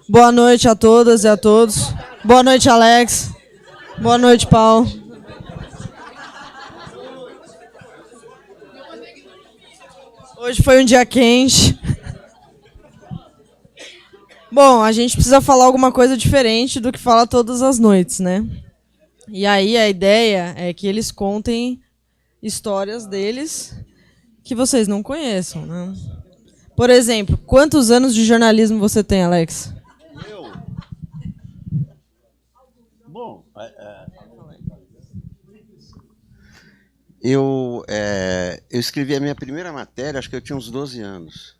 Boa noite a todas e a todos. Boa noite, Alex. Boa noite, Paulo. Hoje foi um dia quente. Bom, a gente precisa falar alguma coisa diferente do que fala todas as noites, né? E aí a ideia é que eles contem histórias deles que vocês não conheçam, né? Por exemplo, quantos anos de jornalismo você tem, Alex? Bom, eu escrevi a minha primeira matéria, acho que eu tinha uns 12 anos.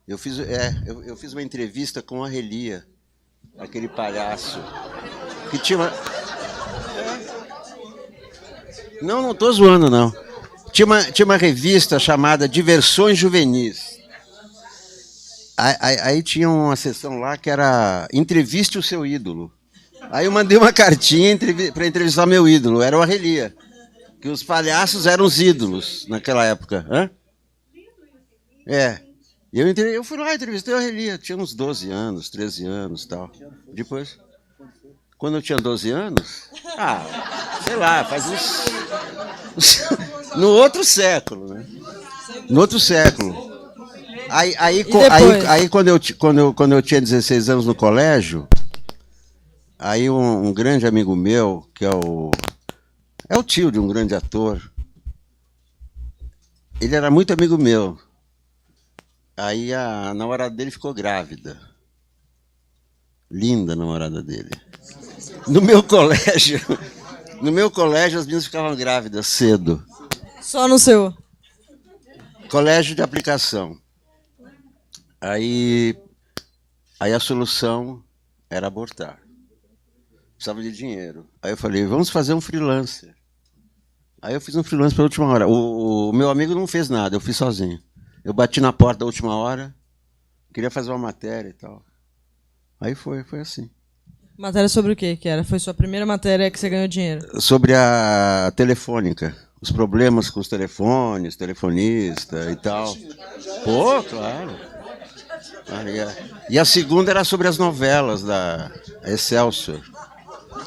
Eu fiz uma entrevista com a Relia, aquele palhaço, que tinha uma... Não estou zoando, não. Tinha uma revista chamada Diversões Juvenis. Aí tinha uma seção lá que era Entreviste o Seu Ídolo. Aí eu mandei uma cartinha para entrevistar meu ídolo, era o Arrelia, que os palhaços eram os ídolos naquela época. Hã? Eu fui lá, entrevistei o Arrelia, tinha uns 12 anos, 13 anos e tal. Depois, quando eu tinha 12 anos, sei lá, faz uns... no outro século, né? No outro século. Aí quando eu tinha 16 anos no colégio, aí um grande amigo meu, que é o tio de um grande ator, ele era muito amigo meu. Aí a namorada dele ficou grávida. Linda a namorada dele. No meu colégio as meninas ficavam grávidas cedo. Só no seu? Colégio de aplicação. Aí a solução era abortar. Precisava de dinheiro. Aí eu falei, vamos fazer um freelancer. Aí eu fiz um freelancer pela última hora. O meu amigo não fez nada, eu fiz sozinho. Eu bati na porta da última hora, queria fazer uma matéria e tal. Aí foi assim. Matéria sobre o quê que era? Foi sua primeira matéria que você ganhou dinheiro? Sobre a telefônica. Os problemas com os telefones, telefonista e tal. Pô, claro. E a segunda era sobre as novelas da Excelsior.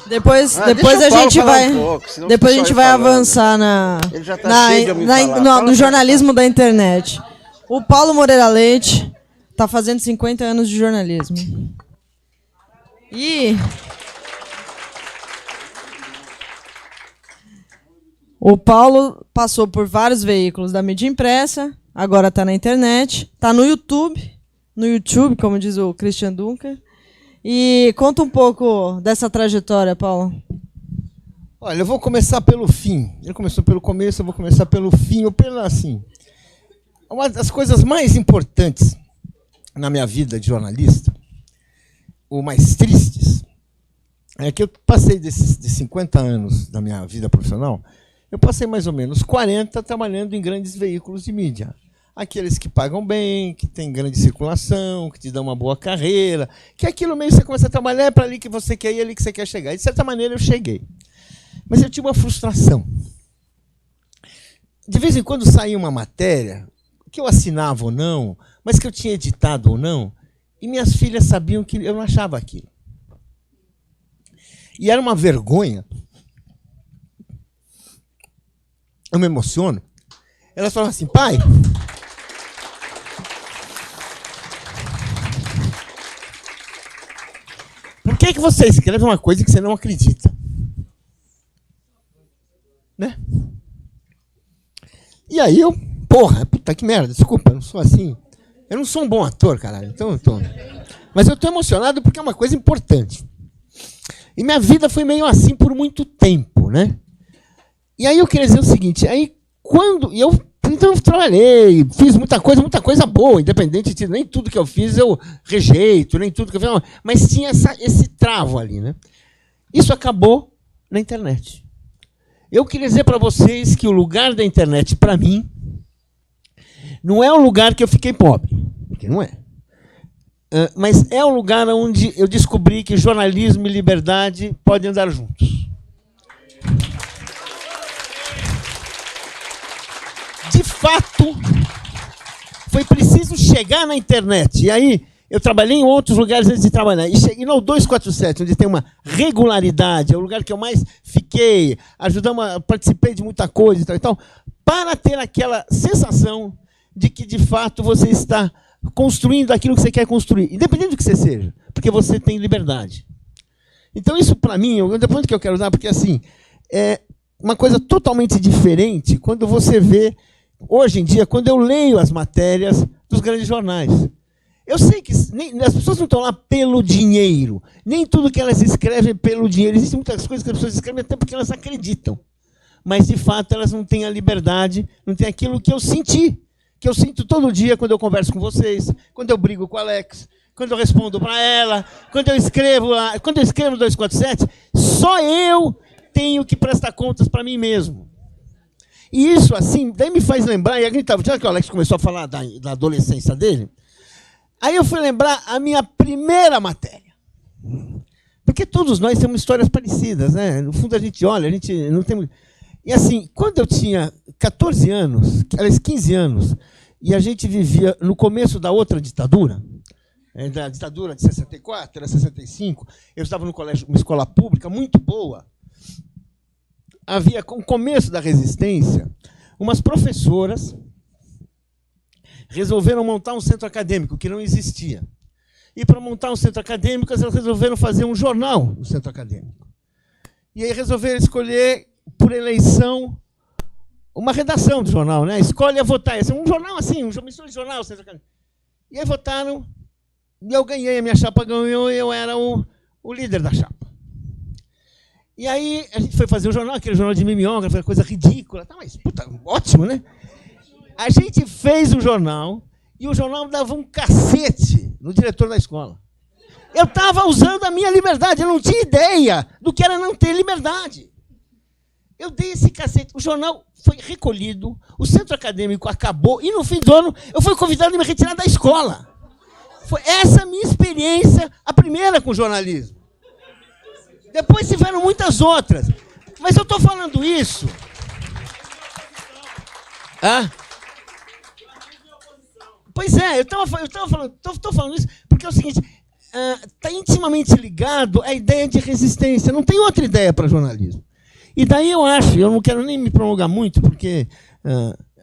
Depois a gente vai avançar no jornalismo da internet. O Paulo Moreira Leite está fazendo 50 anos de jornalismo. E o Paulo passou por vários veículos da mídia impressa, agora está na internet, está no YouTube, como diz o Christian Dunker. E conta um pouco dessa trajetória, Paulo. Olha, eu vou começar pelo fim. Ele começou pelo começo, eu vou começar pelo fim, ou pelo assim. Uma das coisas mais importantes na minha vida de jornalista, ou mais tristes, é que eu passei desses 50 anos da minha vida profissional, eu passei mais ou menos 40 trabalhando em grandes veículos de mídia. Aqueles que pagam bem, que têm grande circulação, que te dão uma boa carreira, que aquilo meio que você começa a trabalhar, é para ali que você quer ir, ali que você quer chegar. E, de certa maneira, eu cheguei. Mas eu tinha uma frustração. De vez em quando saía uma matéria, que eu assinava ou não, mas que eu tinha editado ou não, e minhas filhas sabiam que eu não achava aquilo. E era uma vergonha. Eu me emociono. Elas falavam assim, pai... Por que você escreve uma coisa que você não acredita? Né? E aí eu, puta que merda, desculpa, eu não sou assim. Eu não sou um bom ator, caralho. Então mas eu tô emocionado porque é uma coisa importante. E minha vida foi meio assim por muito tempo, né? E aí eu queria dizer o seguinte, então eu trabalhei, fiz muita coisa boa, independente de nem tudo que eu fiz eu rejeito, nem tudo que eu fiz, mas tinha esse travo ali, né? Isso acabou na internet. Eu queria dizer para vocês que o lugar da internet, para mim, não é o lugar que eu fiquei pobre, porque não é. Mas é o lugar onde eu descobri que jornalismo e liberdade podem andar juntos. De fato, foi preciso chegar na internet. E aí Eu trabalhei em outros lugares antes de trabalhar. E cheguei no 247, onde tem uma regularidade, é o lugar que eu mais fiquei, participei de muita coisa e tal, para ter aquela sensação de que, de fato, você está construindo aquilo que você quer construir, independente do que você seja, porque você tem liberdade. Então, isso, para mim, é o ponto que eu quero dar, porque, assim, é uma coisa totalmente diferente quando você vê, hoje em dia, quando eu leio as matérias dos grandes jornais. Eu sei que as pessoas não estão lá pelo dinheiro. Nem tudo que elas escrevem pelo dinheiro. Existem muitas coisas que as pessoas escrevem até porque elas acreditam. Mas, de fato, elas não têm a liberdade, não têm aquilo que eu senti. Que eu sinto todo dia quando eu converso com vocês, quando eu brigo com o Alex, quando eu respondo para ela, quando eu escrevo no 247, só eu tenho que prestar contas para mim mesmo. E isso, assim, daí me faz lembrar, e a gente estava, já que o Alex começou a falar da adolescência dele, aí eu fui lembrar a minha primeira matéria. Porque todos nós temos histórias parecidas, né? No fundo, a gente olha, a gente não tem... E assim, quando eu tinha 14 anos, 15 anos, e a gente vivia no começo da outra ditadura, da ditadura de 64, era 65, eu estava no colégio, uma escola pública muito boa. Havia, com o começo da resistência, umas professoras resolveram montar um centro acadêmico que não existia. E, para montar um centro acadêmico, elas resolveram fazer um jornal no centro acadêmico. E aí resolveram escolher, por eleição, uma redação do jornal, né? Escolhe a votar. Esse é um jornal assim, uma mistura de jornal. Centro acadêmico. E aí votaram, e eu ganhei, a minha chapa ganhou, e eu era o líder da chapa. E aí a gente foi fazer o jornal, aquele jornal de mimeógrafo, uma coisa ridícula. Tá, mas, puta, ótimo, né? A gente fez o jornal, e o jornal dava um cacete no diretor da escola. Eu estava usando a minha liberdade, eu não tinha ideia do que era não ter liberdade. Eu dei esse cacete. O jornal foi recolhido, o centro acadêmico acabou, e no fim do ano eu fui convidado a me retirar da escola. Foi essa a minha experiência, a primeira com jornalismo. Depois tiveram muitas outras. Mas eu estou falando isso... Ah? Pois é, eu estou falando isso porque é o seguinte, está intimamente ligado à ideia de resistência. Não tem outra ideia para jornalismo. E daí eu acho, eu não quero nem me prolongar muito, porque...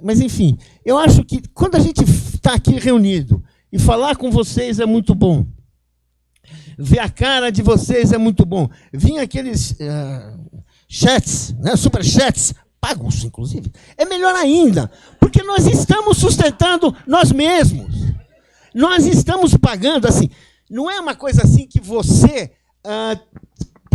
mas, enfim, eu acho que quando a gente está aqui reunido e falar com vocês é muito bom. Ver a cara de vocês é muito bom. Vir aqueles chats, né, superchats, pagos, inclusive, é melhor ainda, porque nós estamos sustentando nós mesmos. Nós estamos pagando, assim, não é uma coisa assim que você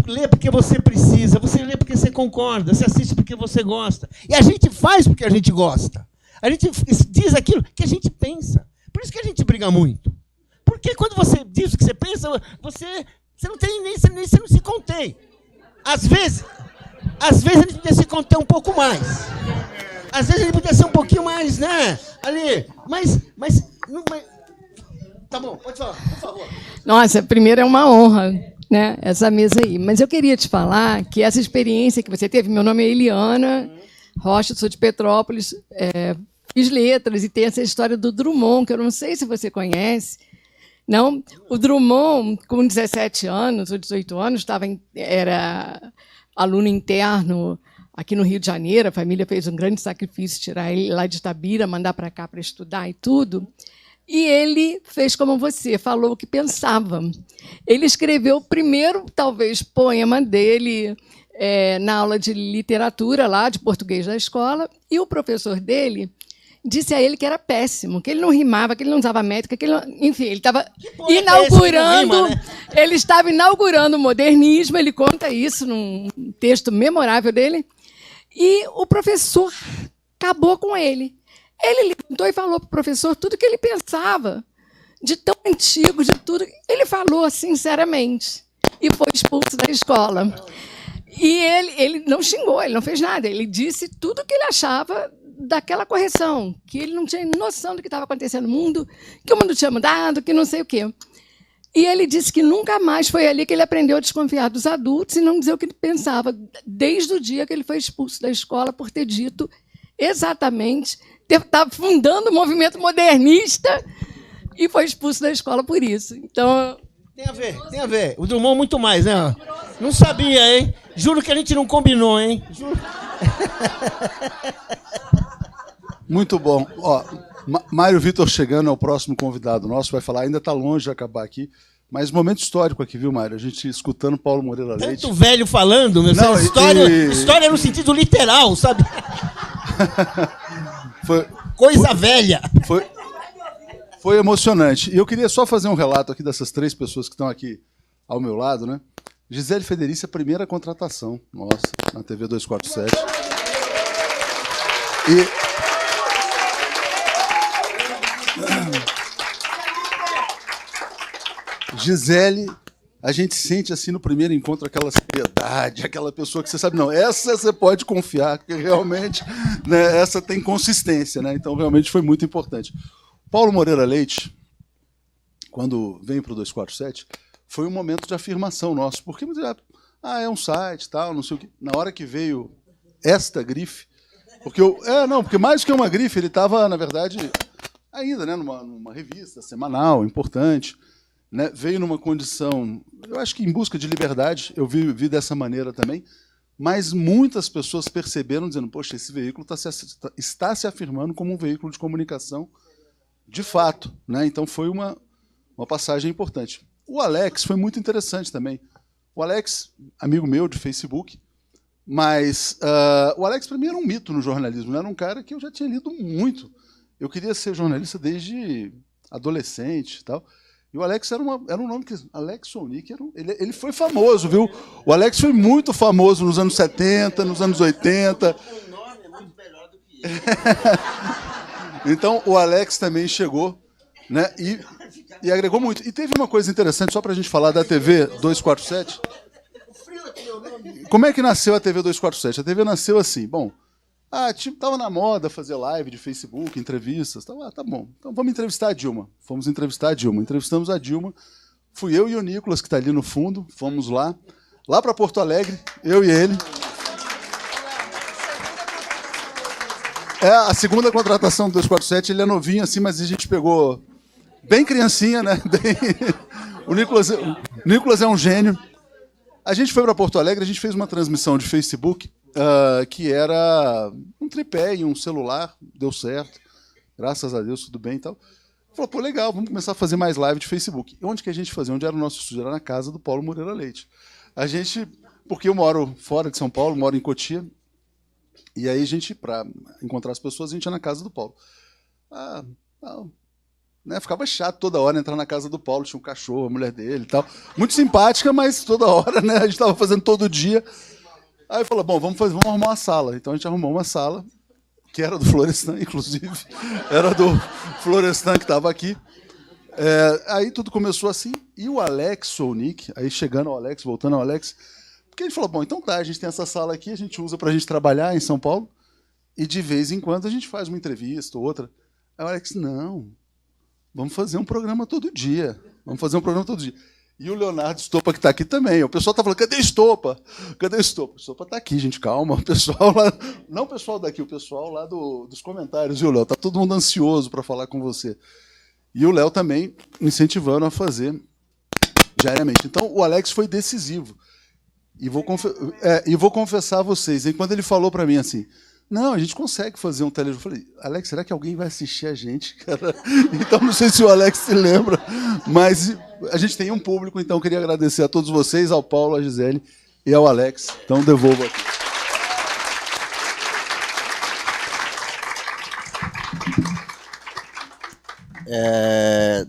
lê porque você precisa, você lê porque você concorda, você assiste porque você gosta. E a gente faz porque a gente gosta. A gente diz aquilo que a gente pensa. Por isso que a gente briga muito. Porque quando você diz o que você pensa, você não tem você não se contém. Às vezes a gente podia se conter um pouco mais. Às vezes a gente podia ser um pouquinho mais, né? Ali. Mas tá bom, pode falar, por favor. Nossa, primeiro é uma honra, né, essa mesa aí. Mas eu queria te falar que essa experiência que você teve, meu nome é Eliana Rocha, sou de Petrópolis, fiz letras e tem essa história do Drummond, que eu não sei se você conhece. Não, o Drummond, com 17 anos ou 18 anos, era aluno interno aqui no Rio de Janeiro. A família fez um grande sacrifício, tirar ele lá de Itabira, mandar para cá para estudar e tudo. E ele fez como você, falou o que pensava. Ele escreveu o primeiro, talvez, poema dele na aula de literatura, lá de português da escola, e o professor dele disse a ele que era péssimo, que ele não rimava, que ele não usava métrica, que ele não... Enfim, ele estava inaugurando, rima, né? Ele estava inaugurando o modernismo, ele conta isso num texto memorável dele, e o professor acabou com ele. Ele levantou e falou para o professor tudo que ele pensava, de tão antigo, de tudo. Ele falou sinceramente, e foi expulso da escola. E ele não xingou, ele não fez nada, ele disse tudo o que ele achava daquela correção, que ele não tinha noção do que estava acontecendo no mundo, que o mundo tinha mudado, que não sei o quê. E ele disse que nunca mais foi ali que ele aprendeu a desconfiar dos adultos e não dizer o que ele pensava, desde o dia que ele foi expulso da escola por ter dito exatamente, estava fundando o movimento modernista e foi expulso da escola por isso. Então, Tem a ver, tem a ver. O Drummond muito mais, né? Não sabia, hein? Juro que a gente não combinou, hein? Juro. Muito bom. Ó, Mário Vitor chegando, é o próximo convidado nosso, vai falar, ainda está longe de acabar aqui, mas momento histórico aqui, viu, Mário? A gente escutando Paulo Moreira Leite. Tanto velho falando, meu. Não, História no sentido literal, sabe? Foi, Coisa velha. foi emocionante. E eu queria só fazer um relato aqui dessas 3 pessoas que estão aqui ao meu lado, né? Gisele Federici, a primeira contratação nossa na TV 247. Gisele, a gente sente assim no primeiro encontro aquela seriedade, aquela pessoa que você sabe, não, essa você pode confiar, porque realmente, né, essa tem consistência, né? Então realmente foi muito importante. Paulo Moreira Leite, quando veio para o 247, foi um momento de afirmação nosso, porque é um site, tal, não sei o quê. Na hora que veio esta grife, porque mais que uma grife, ele estava, na verdade, ainda, né, numa revista semanal, importante, né, veio numa condição, eu acho que em busca de liberdade, eu vi dessa maneira também, mas muitas pessoas perceberam, dizendo, poxa, esse veículo está se afirmando como um veículo de comunicação de fato, né? Então foi uma passagem importante. O Alex foi muito interessante também. O Alex, amigo meu de Facebook, mas o Alex para mim era um mito no jornalismo, era um cara que eu já tinha lido muito. Eu queria ser jornalista desde adolescente e tal. E o Alex era um nome que... Alex Sonic, ele foi famoso, viu? O Alex foi muito famoso nos anos 70, nos anos 80. O nome é muito melhor do que ele. Então, o Alex também chegou, né, e agregou muito. E teve uma coisa interessante, só para a gente falar da TV 247. Como é que nasceu a TV 247? A TV nasceu assim, bom... tava na moda fazer live de Facebook, entrevistas. Tá bom. Então vamos entrevistar a Dilma. Fomos entrevistar a Dilma. Entrevistamos a Dilma. Fui eu e o Nicolas, que está ali no fundo. Fomos lá para Porto Alegre, eu e ele. É a segunda contratação do 247. Ele é novinho assim, mas a gente pegou bem criancinha, né? O Nicolas é um gênio. A gente foi para Porto Alegre, a gente fez uma transmissão de Facebook que era um tripé e um celular, deu certo, graças a Deus, tudo bem e tal. Falou, pô, legal, vamos começar a fazer mais live de Facebook. E onde que a gente fazia? Onde era o nosso estúdio? Era na casa do Paulo Moreira Leite. Porque eu moro fora de São Paulo, moro em Cotia, e aí a gente, para encontrar as pessoas, a gente ia na casa do Paulo. Né, ficava chato toda hora entrar na casa do Paulo, tinha um cachorro, a mulher dele e tal. Muito simpática, mas toda hora, né? A gente estava fazendo todo dia. Aí falou, bom, vamos arrumar uma sala. Então a gente arrumou uma sala, que era do Florestan, inclusive. Era do Florestan que estava aqui. Aí tudo começou assim. E o Alex Sonic, aí chegando ao Alex, voltando ao Alex, porque a gente falou, bom, então tá, a gente tem essa sala aqui, a gente usa para a gente trabalhar em São Paulo, e de vez em quando a gente faz uma entrevista ou outra. Aí o Alex, não, vamos fazer um programa todo dia. E o Leonardo Estopa, que está aqui também. O pessoal está falando, cadê Estopa? Cadê Estopa? O Estopa está aqui, gente, calma. O pessoal lá... Não o pessoal daqui, o pessoal lá dos comentários, viu, Léo? Está todo mundo ansioso para falar com você. E o Léo também incentivando a fazer diariamente. Então, o Alex foi decisivo. E vou confessar a vocês, quando ele falou para mim assim, não, a gente consegue fazer um telejornal. Eu falei, Alex, será que alguém vai assistir a gente, cara? Então, não sei se o Alex se lembra, mas a gente tem um público, então queria agradecer a todos vocês, ao Paulo, à Gisele e ao Alex. Então, devolvo aqui.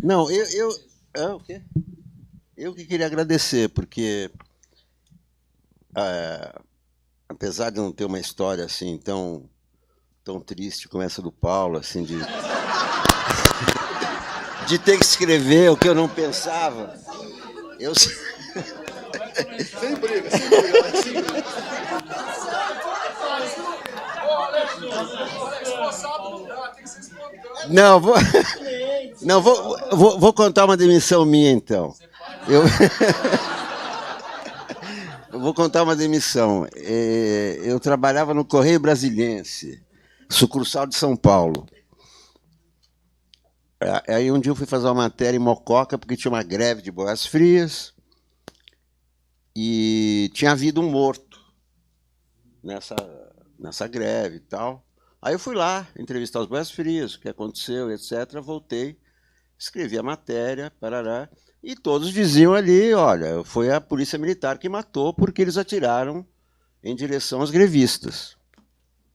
Não, o quê? Eu que queria agradecer, porque apesar de não ter uma história assim tão triste como essa do Paulo, assim, de ter que escrever o que eu não pensava, Sem briga. Vou contar uma demissão minha, então. Eu vou contar uma demissão. Eu trabalhava no Correio Brasiliense, sucursal de São Paulo. Aí um dia eu fui fazer uma matéria em Mococa, porque tinha uma greve de boias frias, e tinha havido um morto nessa greve e tal. Aí eu fui lá entrevistar os boias frias, o que aconteceu, etc. Voltei, escrevi a matéria, parará, e todos diziam ali, olha, foi a polícia militar que matou porque eles atiraram em direção aos grevistas.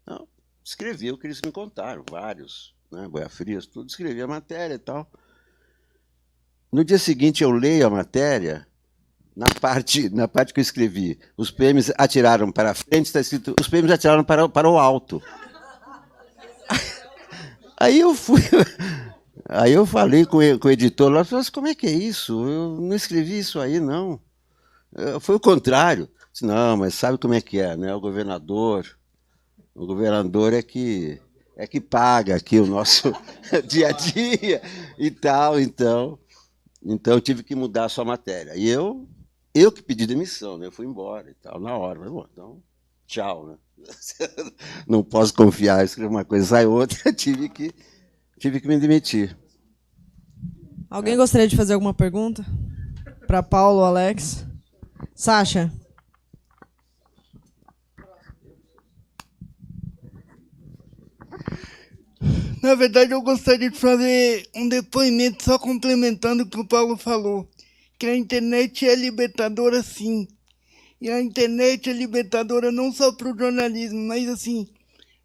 Então, escrevi o que eles me contaram, vários, né, boias frias, tudo, escrevi a matéria e tal. No dia seguinte eu leio a matéria, na parte que eu escrevi, os PMs atiraram para a frente, está escrito, os PMs atiraram para o alto. Aí eu falei com o editor lá, falei, como é que é isso? Eu não escrevi isso aí, não. Foi o contrário. Disse, não, mas sabe como é que é, né? O governador é que paga aqui o nosso dia a dia e tal, então eu tive que mudar a sua matéria. E eu que pedi demissão, né? Eu fui embora e tal, na hora. Mas, bom, então, tchau, né? Não posso confiar, escrevo uma coisa, sai outra, tive que me demitir. Alguém gostaria de fazer alguma pergunta? Para Paulo ou Alex? Sasha? Na verdade, eu gostaria de fazer um depoimento só complementando o que o Paulo falou, que a internet é libertadora, sim. E a internet é libertadora não só para o jornalismo, mas, assim,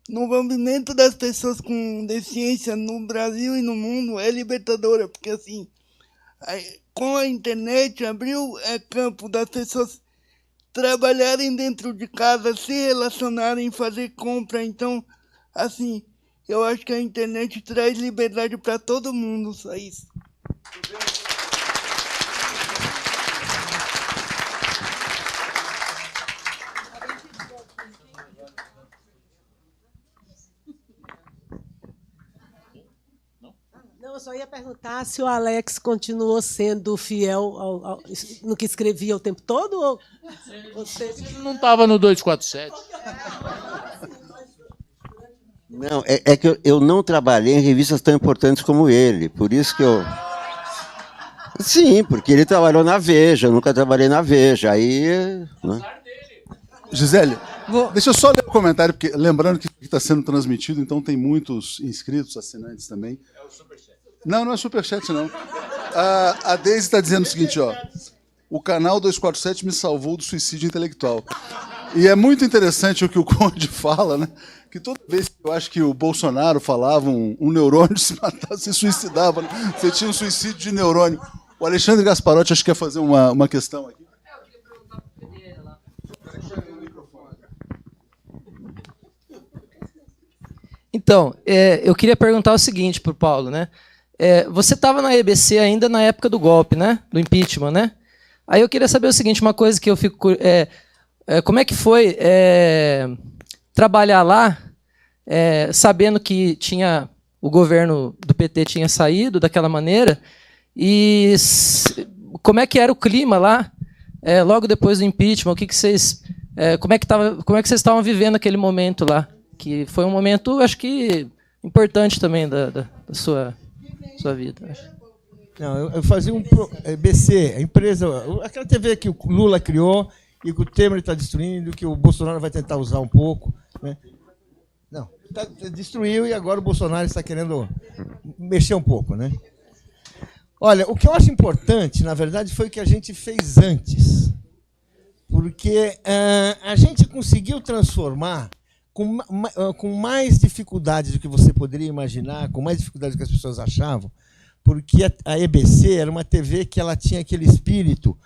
no movimento das pessoas com deficiência no Brasil e no mundo é libertadora, porque, assim, com a internet abriu campo das pessoas trabalharem dentro de casa, se relacionarem, fazer compra. Então, assim, eu acho que a internet traz liberdade para todo mundo, só isso. Não, eu só ia perguntar se o Alex continuou sendo fiel no que escrevia o tempo todo, ou você... Ele não estava no 247. Não, é que eu não trabalhei em revistas tão importantes como ele, por isso que eu... Sim, porque ele trabalhou na Veja, eu nunca trabalhei na Veja, aí... Né? Gisele, deixa eu só ler o comentário, porque lembrando que está sendo transmitido, então tem muitos inscritos, assinantes também. É o Superchat. Não é Superchat, não. A Deise está dizendo o seguinte, ó. O canal 247 me salvou do suicídio intelectual. E é muito interessante o que o Conde fala, né? Que toda vez que eu acho que o Bolsonaro falava um neurônio se matava, se suicidava, né? Você tinha um suicídio de neurônio. O Alexandre Gasparotti acho que quer fazer uma questão aqui. Então, eu queria perguntar o seguinte para o Paulo, né? Você estava na EBC ainda na época do golpe, né? Do impeachment, né? Aí eu queria saber o seguinte, uma coisa que eu fico... como é que foi trabalhar lá, sabendo que o governo do PT tinha saído daquela maneira, e como é que era o clima lá, logo depois do impeachment? O que vocês... como é que vocês estavam vivendo aquele momento lá? Que foi um momento, acho que, importante também da sua vida. Acho. Não, eu fazia BC, a empresa, aquela TV que o Lula criou e que o Temer está destruindo, que o Bolsonaro vai tentar usar um pouco. Né? Não, destruiu e agora o Bolsonaro está querendo mexer um pouco. Né? Olha, o que eu acho importante, na verdade, foi o que a gente fez antes. Porque a gente conseguiu transformar com mais dificuldade do que você poderia imaginar, com mais dificuldade do que as pessoas achavam, porque a EBC era uma TV que ela tinha aquele espírito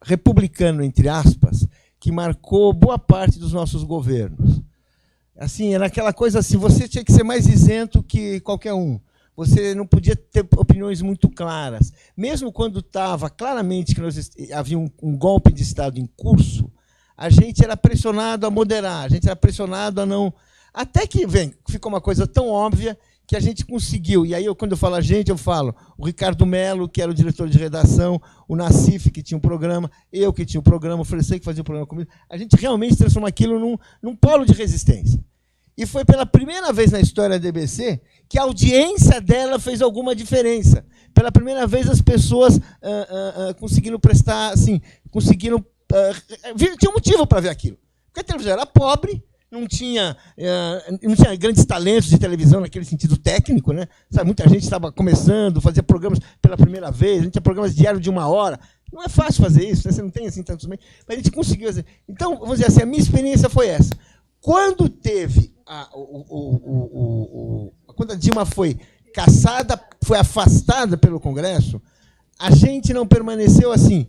republicano, entre aspas, que marcou boa parte dos nossos governos. Assim, era aquela coisa assim, você tinha que ser mais isento que qualquer um. Você não podia ter opiniões muito claras. Mesmo quando estava claramente que havia um golpe de Estado em curso, a gente era pressionado a moderar, a gente era pressionado a não... Até que ficou uma coisa tão óbvia que a gente conseguiu. E aí, quando eu falo a gente, eu falo o Ricardo Mello, que era o diretor de redação, o Nassif, que tinha um programa, eu que tinha um programa, o Francês, que fazia um programa comigo. A gente realmente transformou aquilo num polo de resistência. E foi pela primeira vez na história da EBC que a audiência dela fez alguma diferença. Pela primeira vez, as pessoas conseguiram prestar, assim, tinha motivo para ver aquilo. Porque a televisão era pobre, não tinha grandes talentos de televisão naquele sentido técnico, né? Sabe, muita gente estava começando, fazia programas pela primeira vez, a gente tinha programas diários de 1 hora. Não é fácil fazer isso, né? Você não tem assim tantos meios, mas a gente conseguiu fazer. Então, vamos dizer assim, a minha experiência foi essa. Quando teve quando a Dilma foi cassada, foi afastada pelo Congresso, a gente não permaneceu assim.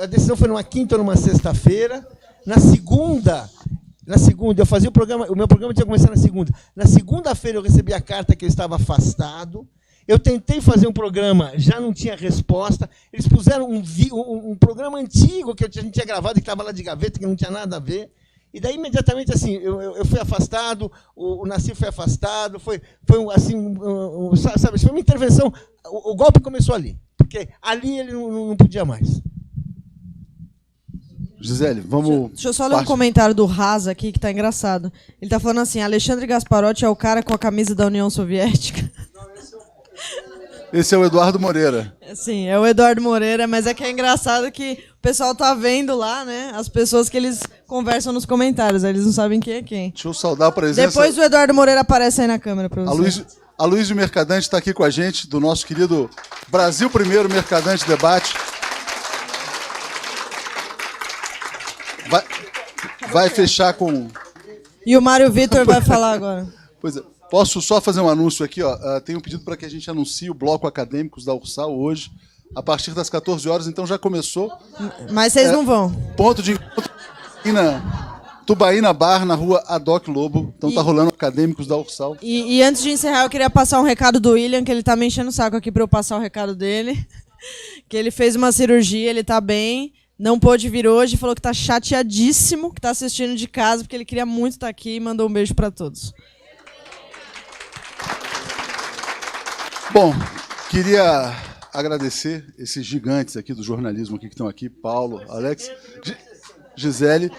A decisão foi numa quinta ou numa sexta-feira. Na segunda, eu fazia o meu programa tinha começado na segunda. Na segunda-feira eu recebi a carta que eu estava afastado. Eu tentei fazer um programa, já não tinha resposta. Eles puseram um programa antigo que a gente tinha gravado, que estava lá de gaveta, que não tinha nada a ver. E daí, imediatamente, assim, eu fui afastado, o Nassif foi afastado, foi assim, sabe, foi uma intervenção. O golpe começou ali, porque ali ele não podia mais. Gisele, vamos... Deixa eu só ler um comentário do Raza aqui, que tá engraçado. Ele tá falando assim, Alexandre Gasparotti é o cara com a camisa da União Soviética. Esse é o Eduardo Moreira. Sim, é o Eduardo Moreira, mas é que é engraçado que o pessoal tá vendo lá, né, as pessoas que eles conversam nos comentários, eles não sabem quem é quem. Deixa eu saudar a presença... Depois o Eduardo Moreira aparece aí na câmera para você. A Luísa Mercadante está aqui com a gente, do nosso querido Brasil Primeiro Mercadante Debate. Vai fechar com... E o Mário Vitor vai falar agora. Pois é. Posso só fazer um anúncio aqui? Tenho um pedido para que a gente anuncie o bloco Acadêmicos da Ursal hoje, a partir das 14 horas, então já começou. Mas vocês não vão. Ponto de encontro Tubaína Bar, na rua Adoc Lobo. Então tá rolando Acadêmicos da Ursal. E antes de encerrar, eu queria passar um recado do William, que ele tá me enchendo o saco aqui para eu passar o recado dele. Que ele fez uma cirurgia, ele tá bem, não pôde vir hoje, falou que tá chateadíssimo, que tá assistindo de casa, porque ele queria muito estar aqui e mandou um beijo para todos. Bom, queria agradecer esses gigantes aqui do jornalismo aqui que estão aqui, Paulo, Alex, Gisele.